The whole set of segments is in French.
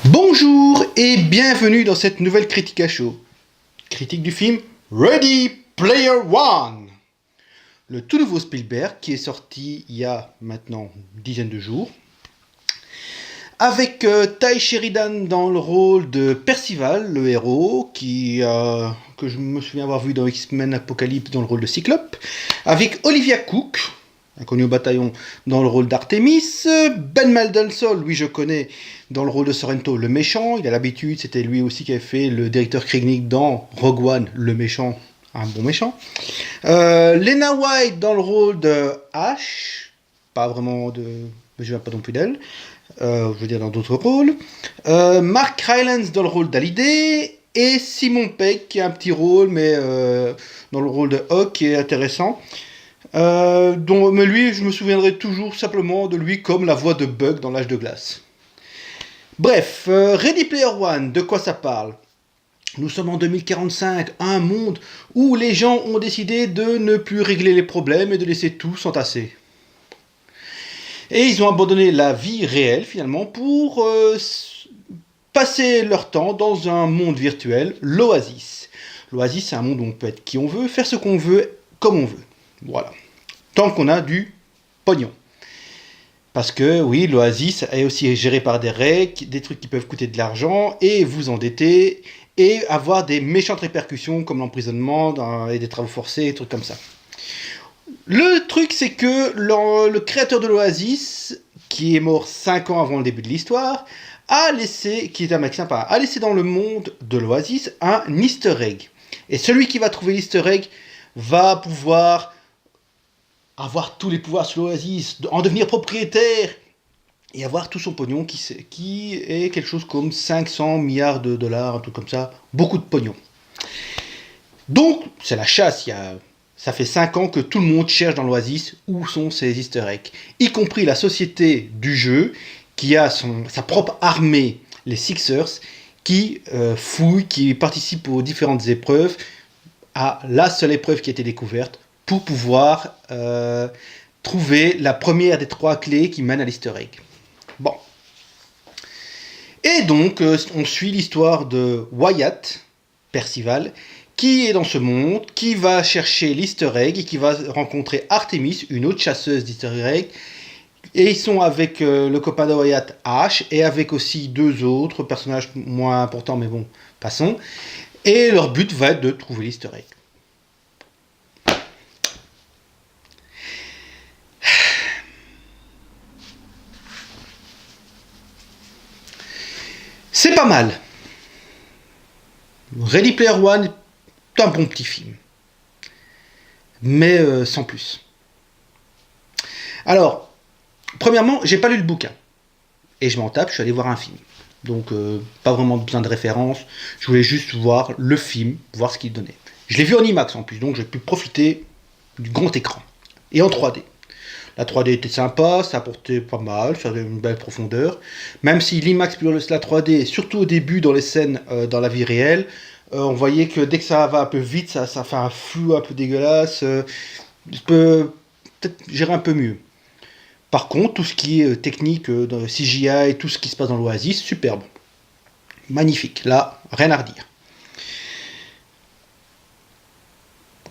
Bonjour et bienvenue dans cette nouvelle critique à chaud. Critique du film Ready Player One. Le tout nouveau Spielberg qui est sorti il y a maintenant une dizaine de jours. Avec Tye Sheridan dans le rôle de Percival, le héros, que je me souviens avoir vu dans X-Men Apocalypse dans le rôle de Cyclope. Avec Olivia Cooke, inconnu au bataillon, dans le rôle d'Artemis. Ben Mendelsohn, lui je connais, dans le rôle de Sorrento, le méchant. Il a l'habitude, c'était lui aussi qui avait fait le directeur Kriegnick dans Rogue One, le méchant, un bon méchant. Lena White dans le rôle de Ash, pas vraiment de... mais je ne viens pas non plus d'elle. Je veux dire dans d'autres rôles. Mark Rylance dans le rôle d'Hallyday. Et Simon Pegg qui a un petit rôle, mais dans le rôle de Hawk qui est intéressant. Mais lui, je me souviendrai toujours simplement de lui comme la voix de Bug dans L'Âge de glace. Bref, Ready Player One, de quoi ça parle ? Nous sommes en 2045, un monde où les gens ont décidé de ne plus régler les problèmes et de laisser tout s'entasser. Et ils ont abandonné la vie réelle finalement pour passer leur temps dans un monde virtuel, l'Oasis. L'Oasis, c'est un monde où on peut être qui on veut, faire ce qu'on veut, comme on veut. Voilà. Tant qu'on a du pognon. Parce que oui, l'Oasis est aussi géré par des règles, des trucs qui peuvent coûter de l'argent et vous endetter et avoir des méchantes répercussions comme l'emprisonnement et des travaux forcés et des trucs comme ça. Le truc, c'est que le créateur de l'Oasis, qui est mort 5 ans avant le début de l'histoire, qui est un mec sympa, a laissé dans le monde de l'Oasis un easter egg. Et celui qui va trouver l'easter egg va pouvoir avoir tous les pouvoirs sur l'Oasis, en devenir propriétaire et avoir tout son pognon qui est quelque chose comme 500 milliards de dollars, un truc comme ça, beaucoup de pognon. Donc, c'est la chasse, ça fait 5 ans que tout le monde cherche dans l'Oasis où sont ces easter eggs, y compris la société du jeu qui a sa propre armée, les Sixers, qui fouillent, qui participent aux différentes épreuves, à la seule épreuve qui a été découverte pour pouvoir trouver la première des 3 clés qui mènent à l'easter egg. Bon. Et donc, on suit l'histoire de Wyatt, Percival, qui est dans ce monde, qui va chercher l'easter egg et qui va rencontrer Artemis, une autre chasseuse d'easter egg. Et ils sont avec le copain de Wyatt, Ash, et avec aussi 2 autres personnages moins importants, mais bon, passons. Et leur but va être de trouver l'easter egg. C'est pas mal. Ready Player One est un bon petit film. Mais sans plus. Alors, premièrement, j'ai pas lu le bouquin. Et je m'en tape, je suis allé voir un film. Donc, pas vraiment besoin de référence. Je voulais juste voir le film, voir ce qu'il donnait. Je l'ai vu en IMAX en plus, donc j'ai pu profiter du grand écran. Et en 3D. La 3D était sympa, ça apportait pas mal, ça avait une belle profondeur. Même si l'IMAX plus la 3D, surtout au début dans les scènes dans la vie réelle, on voyait que dès que ça va un peu vite, ça fait un flou un peu dégueulasse. Je peux peut-être gérer un peu mieux. Par contre, tout ce qui est technique, CGI, tout ce qui se passe dans l'Oasis, superbe. Magnifique. Là, rien à redire.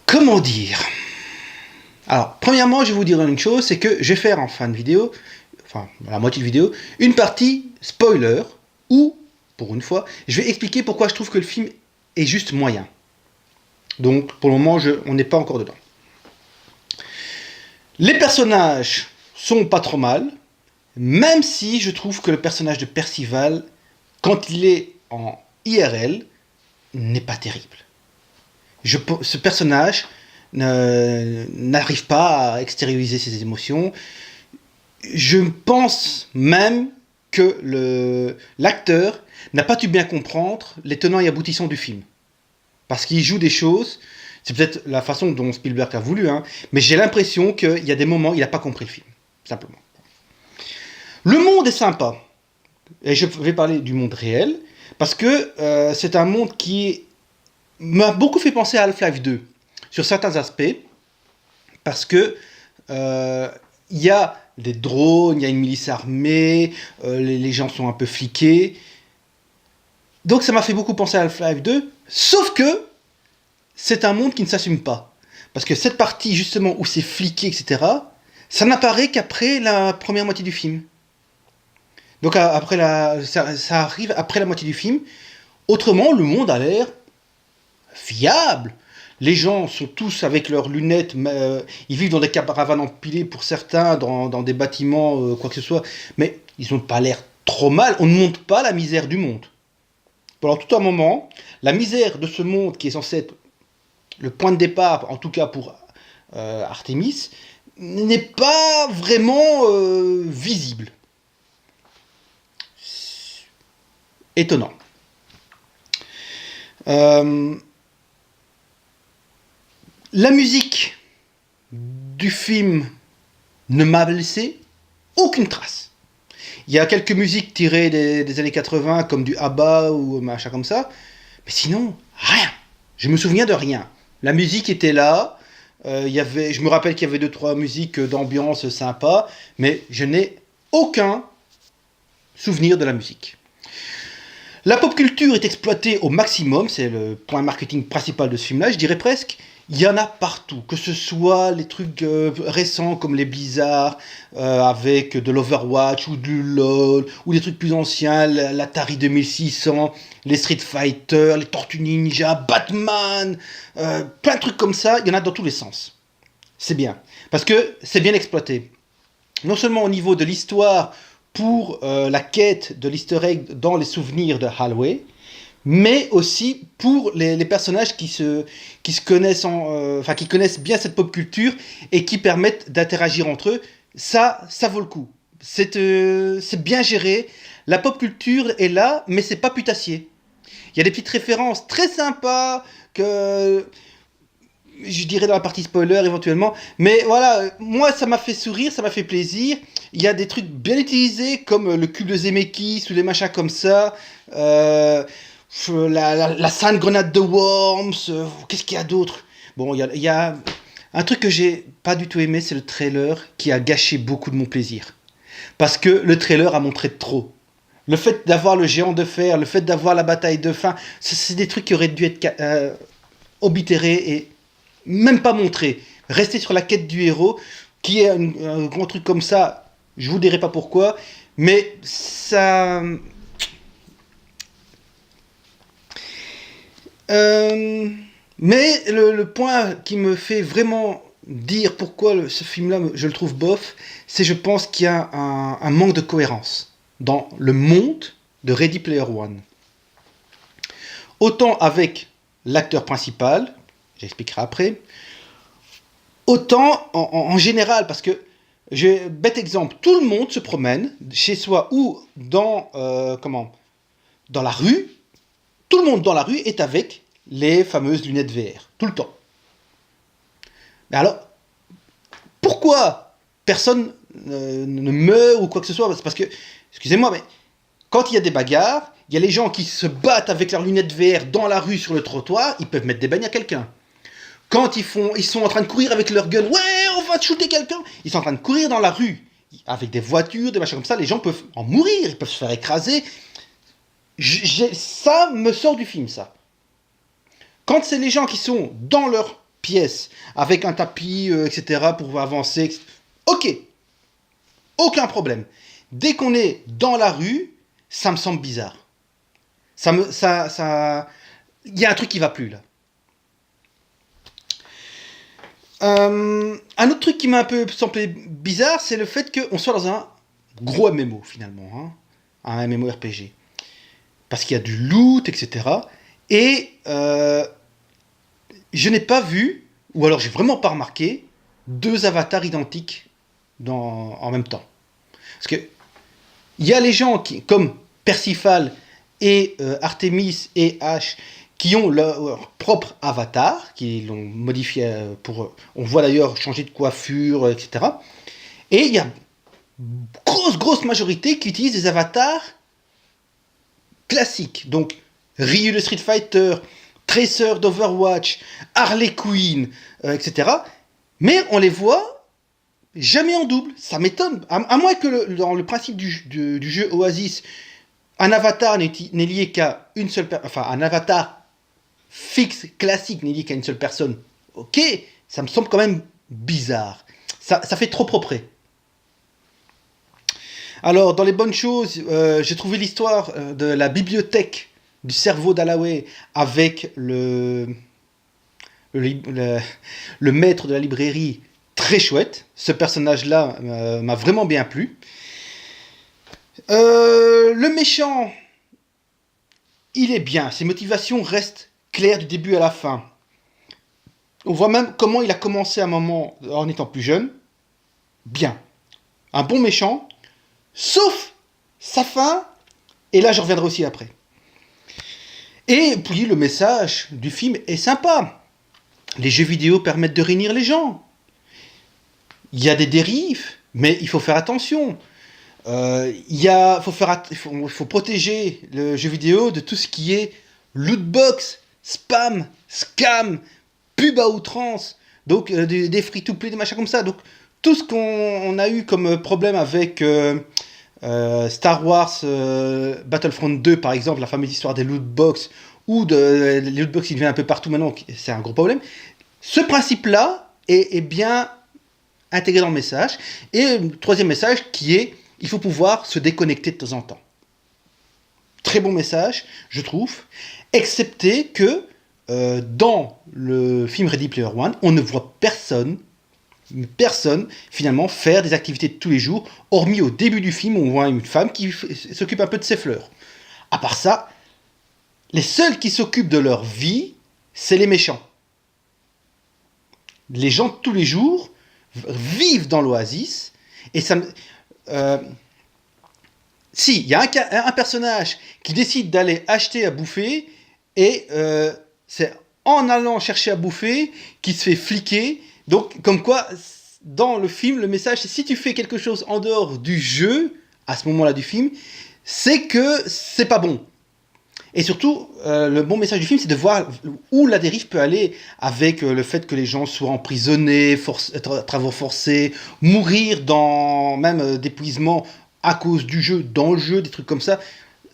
Comment dire ? Alors, premièrement, je vais vous dire une chose, c'est que je vais faire en fin de vidéo, enfin, à la moitié de vidéo, une partie spoiler, où, pour une fois, je vais expliquer pourquoi je trouve que le film est juste moyen. Donc, pour le moment, on n'est pas encore dedans. Les personnages sont pas trop mal, même si je trouve que le personnage de Percival, quand il est en IRL, n'est pas terrible. Ce personnage n'arrive pas à extérioriser ses émotions. Je pense même que l'acteur n'a pas dû bien comprendre les tenants et aboutissants du film. Parce qu'il joue des choses, c'est peut-être la façon dont Spielberg a voulu, mais j'ai l'impression qu'il y a des moments où il n'a pas compris le film, simplement. Le monde est sympa. Et je vais parler du monde réel, parce que c'est un monde qui est m'a beaucoup fait penser à Half-Life 2 sur certains aspects, parce que il y a des drones, il y a une milice armée, les gens sont un peu fliqués. Donc ça m'a fait beaucoup penser à Half-Life 2, sauf que c'est un monde qui ne s'assume pas. Parce que cette partie justement où c'est fliqué, etc., ça n'apparaît qu'après la première moitié du film. Donc ça arrive après la moitié du film. Autrement, le monde a l'air fiable. Les gens sont tous avec leurs lunettes, ils vivent dans des caravanes empilées pour certains, dans des bâtiments, quoi que ce soit, mais ils n'ont pas l'air trop mal. On ne montre pas la misère du monde. Pendant tout un moment, la misère de ce monde qui est censé être le point de départ, en tout cas pour Artemis, n'est pas vraiment visible. Étonnant. La musique du film ne m'a laissé aucune trace. Il y a quelques musiques tirées des années 80, comme du ABBA ou machin comme ça, mais sinon, rien. Je me souviens de rien. La musique était là, je me rappelle qu'il y avait 2-3 musiques d'ambiance sympa, mais je n'ai aucun souvenir de la musique. La pop culture est exploitée au maximum, c'est le point marketing principal de ce film-là, je dirais presque. Il y en a partout, que ce soit les trucs récents comme les Blizzard, avec de l'Overwatch ou du LoL, ou des trucs plus anciens, l'Atari 2600, les Street Fighter, les Tortues Ninja, Batman, plein de trucs comme ça, il y en a dans tous les sens. C'est bien, parce que c'est bien exploité. Non seulement au niveau de l'histoire, pour la quête de l'easter egg dans les souvenirs de Hallway, mais aussi pour les personnages qui se connaissent, qui connaissent bien cette pop culture et qui permettent d'interagir entre eux. Ça vaut le coup. C'est bien géré. La pop culture est là, mais c'est pas putassier. Il y a des petites références très sympas que je dirais dans la partie spoiler éventuellement, mais voilà, moi ça m'a fait sourire, ça m'a fait plaisir. Il y a des trucs bien utilisés comme le cube de Zemeckis ou les machins comme ça, la sainte grenade de Worms, qu'est-ce qu'il y a d'autre? Bon, il y a un truc que j'ai pas du tout aimé, c'est le trailer qui a gâché beaucoup de mon plaisir. Parce que le trailer a montré trop. Le fait d'avoir le géant de fer, le fait d'avoir la bataille de fin, c'est des trucs qui auraient dû être obitérés et même pas montrés. Rester sur la quête du héros, qui est un grand truc comme ça, je vous dirai pas pourquoi, mais ça... mais le point qui me fait vraiment dire pourquoi ce film-là, je le trouve bof, c'est je pense qu'il y a un manque de cohérence dans le monde de Ready Player One. Autant avec l'acteur principal, j'expliquerai après, autant en général, parce que, bête exemple, tout le monde se promène chez soi ou dans la rue, tout le monde dans la rue est avec les fameuses lunettes VR, tout le temps. Mais alors, pourquoi personne ne meurt ou quoi que ce soit? C'est parce que, excusez-moi, mais quand il y a des bagarres, il y a les gens qui se battent avec leurs lunettes VR dans la rue, sur le trottoir, ils peuvent mettre des bagnes à quelqu'un. Quand ils sont en train de courir avec leur gun, ouais, on va shooter quelqu'un, ils sont en train de courir dans la rue, avec des voitures, des machins comme ça, les gens peuvent en mourir, ils peuvent se faire écraser. Ça me sort du film, ça. Quand c'est les gens qui sont dans leur pièce, avec un tapis, etc., pour avancer, etc., ok, aucun problème. Dès qu'on est dans la rue, ça me semble bizarre. Il y a un truc qui va plus, là. Un autre truc qui m'a un peu semblé bizarre, c'est le fait qu'on soit dans un gros MMO, finalement. Hein, un MMORPG. Parce qu'il y a du loot, etc. Et je n'ai pas vu, ou alors j'ai vraiment pas remarqué, 2 avatars identiques en même temps. Parce que il y a les gens comme Percival et Artemis et Ash, qui ont leur propre avatar, qui l'ont modifié pour... On voit d'ailleurs changer de coiffure, etc. Et il y a grosse majorité qui utilisent des avatars classiques. Donc, Ryu de Street Fighter, Tracer d'Overwatch, Harley Quinn, etc. Mais on les voit jamais en double. Ça m'étonne. À moins que dans le principe du jeu Oasis, un avatar n'est lié qu'à une seule personne. Enfin, un avatar fixe, classique, n'est lié qu'à une seule personne. Ok, ça me semble quand même bizarre. Ça fait trop propre. Alors, dans les bonnes choses, j'ai trouvé l'histoire de la bibliothèque du cerveau d'Allaway avec le maître de la librairie, très chouette. Ce personnage-là m'a vraiment bien plu. Le méchant, il est bien. Ses motivations restent claires du début à la fin. On voit même comment il a commencé à un moment en étant plus jeune. Bien. Un bon méchant, sauf sa fin. Et là, je reviendrai aussi après. Et puis, le message du film est sympa. Les jeux vidéo permettent de réunir les gens. Il y a des dérives, mais il faut faire attention. Faut protéger le jeu vidéo de tout ce qui est lootbox, spam, scam, pub à outrance, donc des free-to-play, des machins comme ça. Donc tout ce qu'on a eu comme problème avec Star Wars Battlefront 2 par exemple, la fameuse histoire des lootbox, ou les lootbox il vient un peu partout maintenant, c'est un gros problème. Ce principe-là est bien intégré dans le message. Et le troisième message qui est, il faut pouvoir se déconnecter de temps en temps. Très bon message, je trouve, excepté que dans le film Ready Player One, on ne voit personne finalement faire des activités de tous les jours, hormis au début du film où on voit une femme qui s'occupe un peu de ses fleurs. À part ça, les seuls qui s'occupent de leur vie, c'est les méchants. Les gens de tous les jours vivent dans l'oasis, et ça si, il y a un personnage qui décide d'aller acheter à bouffer, et c'est en allant chercher à bouffer qu'il se fait fliquer. Donc, comme quoi, dans le film, le message, c'est si tu fais quelque chose en dehors du jeu, à ce moment-là du film, c'est que c'est pas bon. Et surtout, le bon message du film, c'est de voir où la dérive peut aller avec le fait que les gens soient emprisonnés, travaux forcés, mourir même d'épuisement à cause du jeu, dans le jeu, des trucs comme ça.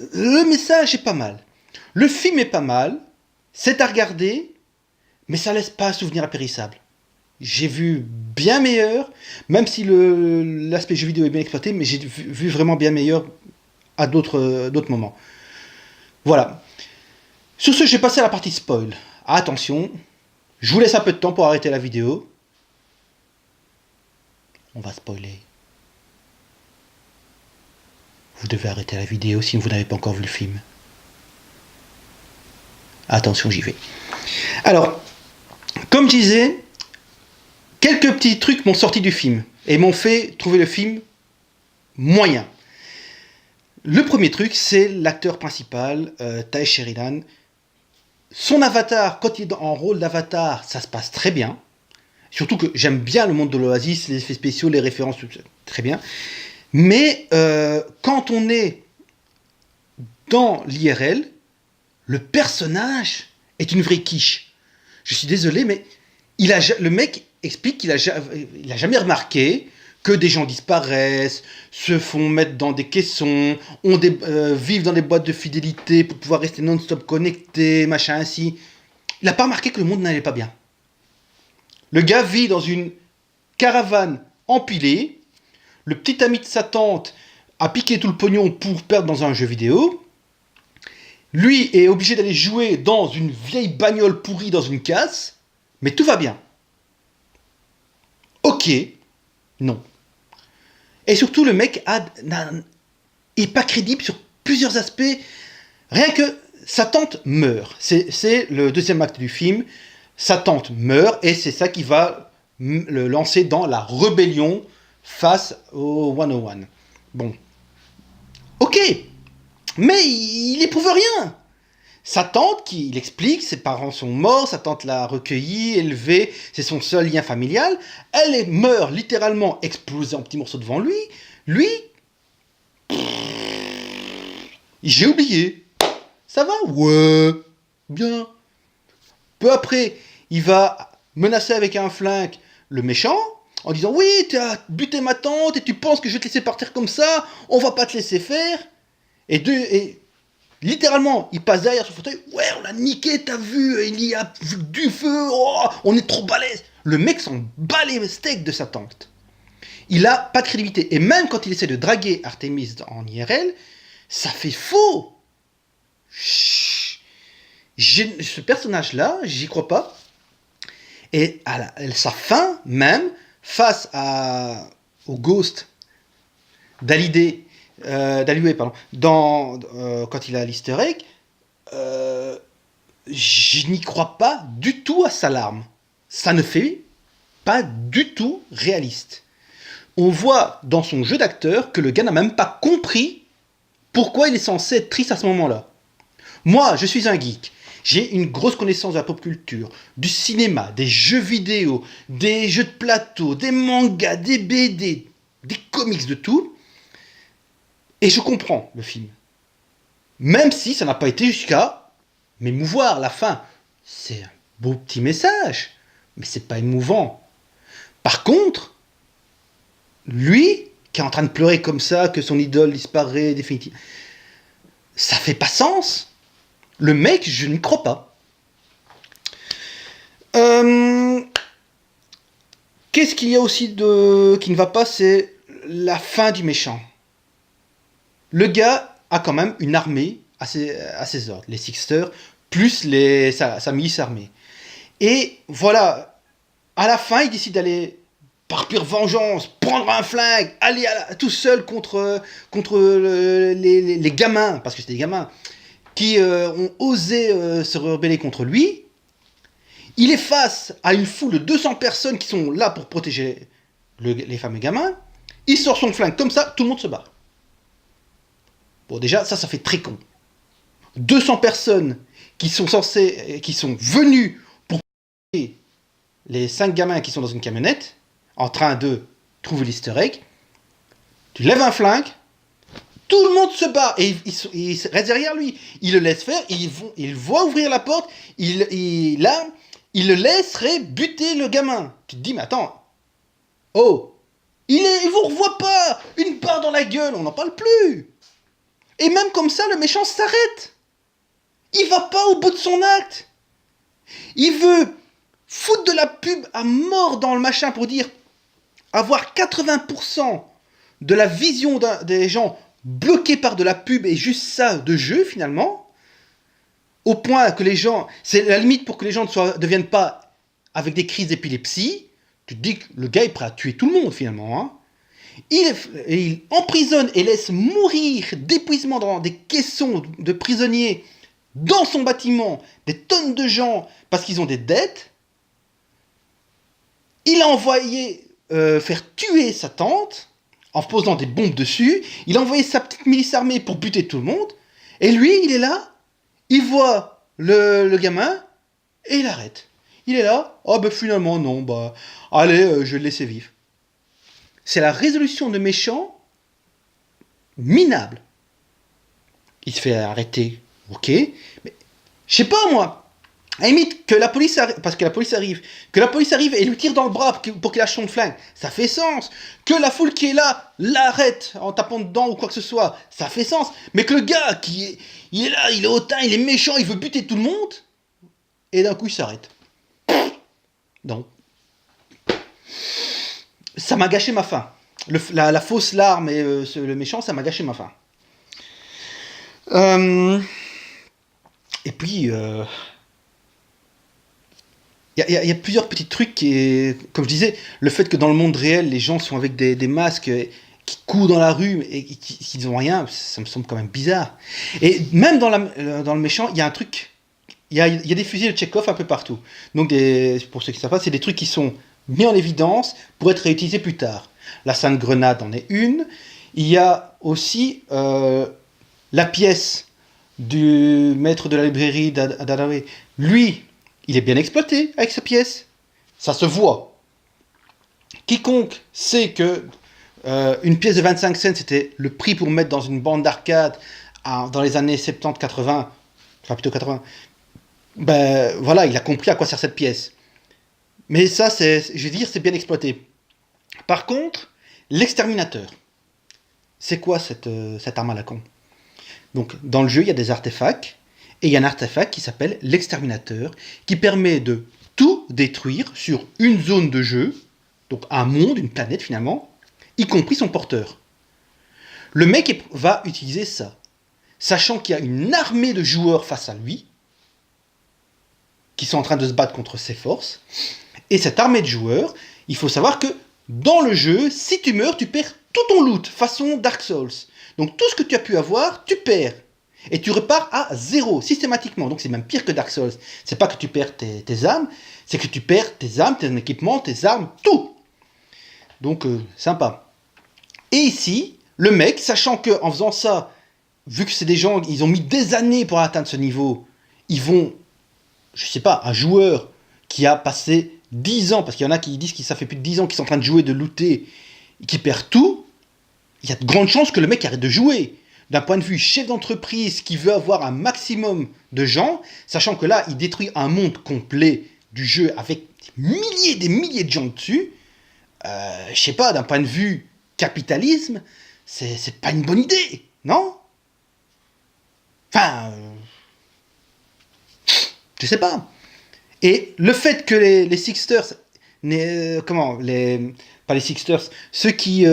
Le message est pas mal. Le film est pas mal, c'est à regarder, mais ça laisse pas un souvenir impérissable. J'ai vu bien meilleur, même si l'aspect jeu vidéo est bien exploité, mais j'ai vu vraiment bien meilleur à d'autres moments. Voilà. Sur ce, je vais passer à la partie spoil. Attention, je vous laisse un peu de temps pour arrêter la vidéo. On va spoiler. Vous devez arrêter la vidéo si vous n'avez pas encore vu le film. Attention, j'y vais. Alors, comme je disais, quelques petits trucs m'ont sorti du film et m'ont fait trouver le film moyen. Le premier truc, c'est l'acteur principal, Taï Sheridan. Son avatar, quand il est en rôle d'avatar, ça se passe très bien. Surtout que j'aime bien le monde de l'Oasis, les effets spéciaux, les références, tout ça, très bien. Mais quand on est dans l'IRL, le personnage est une vraie quiche. Je suis désolé, mais le mec explique qu'il a jamais remarqué que des gens disparaissent, se font mettre dans des caissons, vivent dans des boîtes de fidélité pour pouvoir rester non-stop connectés, machin ainsi. Il n'a pas remarqué que le monde n'allait pas bien. Le gars vit dans une caravane empilée. Le petit ami de sa tante a piqué tout le pognon pour perdre dans un jeu vidéo. Lui est obligé d'aller jouer dans une vieille bagnole pourrie dans une casse. Mais tout va bien. Ok. Non. Et surtout, le mec est pas crédible sur plusieurs aspects. Rien que sa tante meurt. C'est le deuxième acte du film. Sa tante meurt et c'est ça qui va le lancer dans la rébellion face au 101. Bon. Ok. Mais il n'éprouve rien. Sa tante, il explique, ses parents sont morts, sa tante l'a recueilli, élevé, c'est son seul lien familial. Elle meurt littéralement explosée en petits morceaux devant lui. Lui, j'ai oublié. Ça va? Ouais, bien. Peu après, il va menacer avec un flingue le méchant, en disant oui, tu as buté ma tante et tu penses que je vais te laisser partir comme ça, on va pas te laisser faire. Et littéralement, il passe derrière son fauteuil, ouais, on l'a niqué, t'as vu, il y a du feu, oh, on est trop balèze. Le mec s'en bat les steaks de sa tante. Il a pas de crédibilité. Et même quand il essaie de draguer Artemis en IRL, ça fait faux. Ce personnage-là, j'y crois pas. Et à sa fin, même, face au Ghost d'Hallyday, pardon, quand il a l'easter egg, je n'y crois pas du tout à sa larme. Ça ne fait pas du tout réaliste. On voit dans son jeu d'acteur que le gars n'a même pas compris pourquoi il est censé être triste à ce moment-là. Moi, je suis un geek. J'ai une grosse connaissance de la pop culture, du cinéma, des jeux vidéo, des jeux de plateau, des mangas, des BD, des comics, de tout. Et je comprends le film. Même si ça n'a pas été jusqu'à m'émouvoir, la fin. C'est un beau petit message, mais c'est pas émouvant. Par contre, lui, qui est en train de pleurer comme ça, que son idole disparaît définitivement, ça fait pas sens. Le mec, je n'y crois pas. Qu'est-ce qu'il y a aussi qui ne va pas, c'est la fin du méchant. Le gars a quand même une armée à ses ordres, les Sixers, plus sa milice armée. Et voilà, à la fin, il décide d'aller, par pure vengeance, prendre un flingue, aller tout seul contre les gamins, parce que c'était des gamins, qui ont osé se rebeller contre lui. Il est face à une foule de 200 personnes qui sont là pour protéger les fameux gamins. Il sort son flingue comme ça, tout le monde se bat. Bon, déjà, ça fait très con. 200 personnes qui sont venues pour protéger les 5 gamins qui sont dans une camionnette, en train de trouver l'easter egg. Tu lèves un flingue, tout le monde se bat et il reste derrière lui. Il le laisse faire, il voit ouvrir la porte, il le laisserait buter le gamin. Tu te dis, mais attends, oh, il vous revoit pas, une barre dans la gueule, on n'en parle plus. Et même comme ça, le méchant s'arrête. Il va pas au bout de son acte. Il veut foutre de la pub à mort dans le machin pour dire avoir 80% de la vision des gens bloqués par de la pub et juste ça de jeu finalement, au point que les gens, c'est la limite pour que les gens ne deviennent pas avec des crises d'épilepsie. Tu te dis que le gars est prêt à tuer tout le monde finalement, hein. Il emprisonne et laisse mourir d'épuisement dans des caissons de prisonniers dans son bâtiment des tonnes de gens parce qu'ils ont des dettes. Il a envoyé faire tuer sa tante en posant des bombes dessus. Il a envoyé sa petite milice armée pour buter tout le monde. Et lui, il est là, il voit le gamin et il arrête. Il est là, oh ben finalement non, bah allez, je vais le laisser vivre. C'est la résolution de méchant minable. Il se fait arrêter, ok, mais je sais pas moi, à la limite que la police arrive, parce que la police arrive, et lui tire dans le bras pour qu'il lâche son flingue, ça fait sens. Que la foule qui est là l'arrête en tapant dedans ou quoi que ce soit, ça fait sens. Mais que le gars il est là, il est hautain, il est méchant, il veut buter tout le monde, et d'un coup il s'arrête. Donc, ça m'a gâché ma fin. La fausse larme et le méchant, ça m'a gâché ma fin. Et puis, il y a plusieurs petits trucs comme je disais, le fait que dans le monde réel, les gens sont avec des masques qui courent dans la rue et qui n'ont rien, ça me semble quand même bizarre. Et même dans le méchant, il y a un truc, il y a des fusils de Chekhov un peu partout. Donc, pour ceux qui ne savent pas, c'est des trucs qui sont mis en évidence pour être réutilisés plus tard. La Sainte Grenade en est une. Il y a aussi la pièce du maître de la librairie d'Adaway. Lui, il est bien exploité avec sa pièce. Ça se voit. Quiconque sait que une pièce de 25 cents, c'était le prix pour mettre dans une bande d'arcade dans les années 70-80, enfin plutôt 80, Ben voilà, il a compris à quoi sert cette pièce. Mais ça, je vais dire, c'est bien exploité. Par contre, l'exterminateur, c'est quoi cette arme à la con? Donc, dans le jeu, il y a des artefacts, et il y a un artefact qui s'appelle l'exterminateur, qui permet de tout détruire sur une zone de jeu, donc un monde, une planète finalement, y compris son porteur. Le mec va utiliser ça, sachant qu'il y a une armée de joueurs face à lui, qui sont en train de se battre contre ses forces, et cette armée de joueurs, il faut savoir que dans le jeu, si tu meurs, tu perds tout ton loot, façon Dark Souls. Donc tout ce que tu as pu avoir, tu perds. Et tu repars à zéro, systématiquement. Donc c'est même pire que Dark Souls. C'est pas que tu perds tes armes, c'est que tu perds tes armes, tes équipements, tes armes, tout. Donc sympa. Et ici, le mec, sachant qu'en faisant ça, vu que c'est des gens, ils ont mis des années pour atteindre ce niveau, ils vont, je sais pas, un joueur qui a passé 10 ans, parce qu'il y en a qui disent que ça fait plus de 10 ans qu'ils sont en train de jouer, de looter, et qui perd tout, il y a de grandes chances que le mec arrête de jouer. D'un point de vue chef d'entreprise qui veut avoir un maximum de gens, sachant que là, il détruit un monde complet du jeu avec des milliers de gens dessus, je sais pas, d'un point de vue capitalisme, c'est pas une bonne idée, non? Enfin, je sais pas. Et le fait que les Sixters, pas les Sixters, ceux qui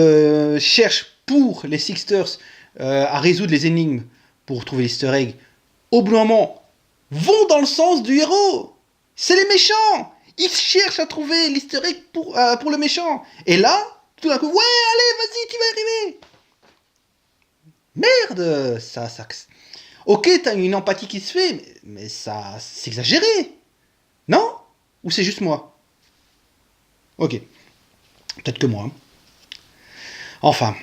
cherchent pour les Sixters à résoudre les énigmes pour trouver l'easter egg, au bout d'un moment, vont dans le sens du héros. C'est les méchants. Ils cherchent à trouver l'easter egg pour le méchant. Et là, tout d'un coup, ouais, allez, vas-y, tu vas y arriver. Merde, ça. Ok, t'as une empathie qui se fait, mais ça, c'est exagéré. Non? Ou c'est juste moi? Ok. Peut-être que moi. Hein. Enfin.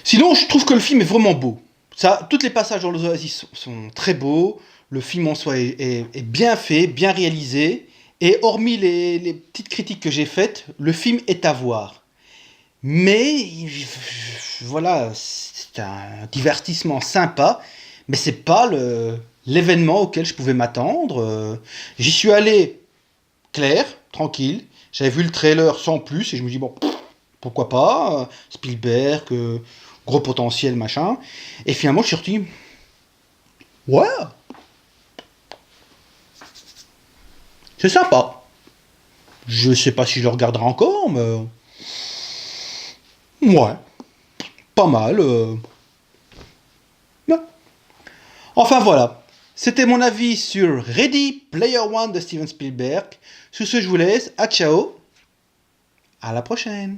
Sinon, je trouve que le film est vraiment beau. Ça, tous les passages dans l'Oasis sont très beaux. Le film en soi est bien fait, bien réalisé. Et hormis les petites critiques que j'ai faites, le film est à voir. Mais voilà, c'est un divertissement sympa, mais c'est pas l'événement auquel je pouvais m'attendre. J'y suis allé clair, tranquille. J'avais vu le trailer sans plus et je me dis bon, pourquoi pas, Spielberg, gros potentiel, machin. Et finalement, je suis sorti, ouais, c'est sympa. Je sais pas si je le regarderai encore, mais ouais, pas mal. Ouais. Enfin voilà, c'était mon avis sur Ready Player One de Steven Spielberg. Sur ce, je vous laisse. À ciao. À la prochaine.